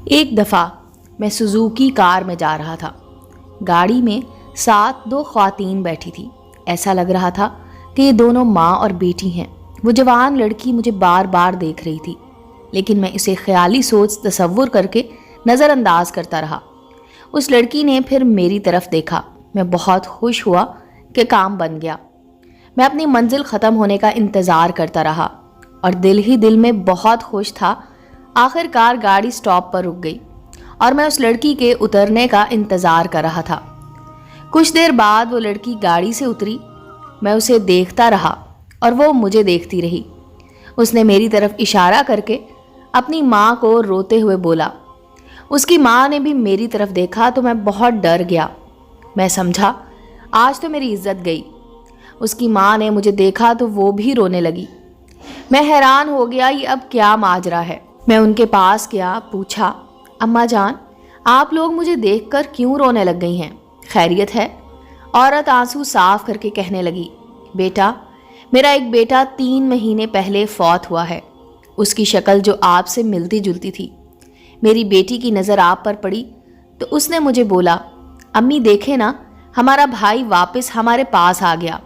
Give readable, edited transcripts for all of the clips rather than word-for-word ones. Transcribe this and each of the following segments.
ایک دفعہ میں سوزوکی کار میں جا رہا تھا۔ گاڑی میں ساتھ 2 خواتین بیٹھی تھی۔ ایسا لگ رہا تھا کہ یہ دونوں ماں اور بیٹی ہیں۔ وہ جوان لڑکی مجھے بار بار دیکھ رہی تھی، لیکن میں اسے خیالی سوچ تصور کر کے نظر انداز کرتا رہا۔ اس لڑکی نے پھر میری طرف دیکھا۔ میں بہت خوش ہوا کہ کام بن گیا۔ میں اپنی منزل ختم ہونے کا انتظار کرتا رہا اور دل ہی دل میں بہت خوش تھا۔ آخر کار گاڑی سٹاپ پر رک گئی اور میں اس لڑکی کے اترنے کا انتظار کر رہا تھا۔ کچھ دیر بعد وہ لڑکی گاڑی سے اتری۔ میں اسے دیکھتا رہا اور وہ مجھے دیکھتی رہی۔ اس نے میری طرف اشارہ کر کے اپنی ماں کو روتے ہوئے بولا۔ اس کی ماں نے بھی میری طرف دیکھا تو میں بہت ڈر گیا۔ میں سمجھا آج تو میری عزت گئی۔ اس کی ماں نے مجھے دیکھا تو وہ بھی رونے لگی۔ میں حیران ہو گیا، یہ اب کیا ماجرا ہے؟ میں ان کے پاس گیا، پوچھا، اماں جان آپ لوگ مجھے دیکھ کر کیوں رونے لگ گئی ہیں؟ خیریت ہے؟ عورت آنسو صاف کر کے کہنے لگی، بیٹا میرا ایک بیٹا 3 مہینے پہلے فوت ہوا ہے۔ اس کی شکل جو آپ سے ملتی جلتی تھی۔ میری بیٹی کی نظر آپ پر پڑی تو اس نے مجھے بولا، امی دیکھیں نا ہمارا بھائی واپس ہمارے پاس آ گیا۔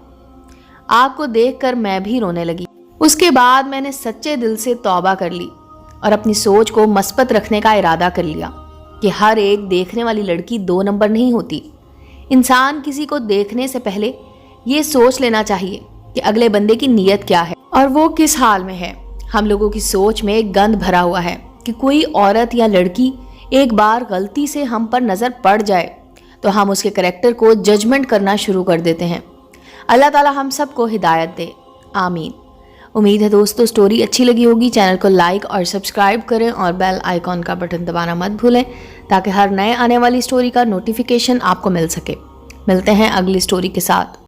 آپ کو دیکھ کر میں بھی رونے لگی۔ اس کے بعد میں نے سچے دل سے توبہ کر لی اور اپنی سوچ کو مثبت رکھنے کا ارادہ کر لیا کہ ہر ایک دیکھنے والی لڑکی 2 نمبر نہیں ہوتی۔ انسان کسی کو دیکھنے سے پہلے یہ سوچ لینا چاہیے کہ اگلے بندے کی نیت کیا ہے اور وہ کس حال میں ہے۔ ہم لوگوں کی سوچ میں ایک گند بھرا ہوا ہے کہ کوئی عورت یا لڑکی ایک بار غلطی سے ہم پر نظر پڑ جائے تو ہم اس کے کریکٹر کو ججمنٹ کرنا شروع کر دیتے ہیں۔ اللہ تعالی ہم سب کو ہدایت دے، آمین۔ امید ہے دوستو سٹوری اچھی لگی ہوگی۔ چینل کو لائک اور سبسکرائب کریں اور بیل آئیکن کا بٹن دبانا مت بھولیں تاکہ ہر نئے آنے والی سٹوری کا نوٹیفیکیشن آپ کو مل سکے۔ ملتے ہیں اگلی سٹوری کے ساتھ۔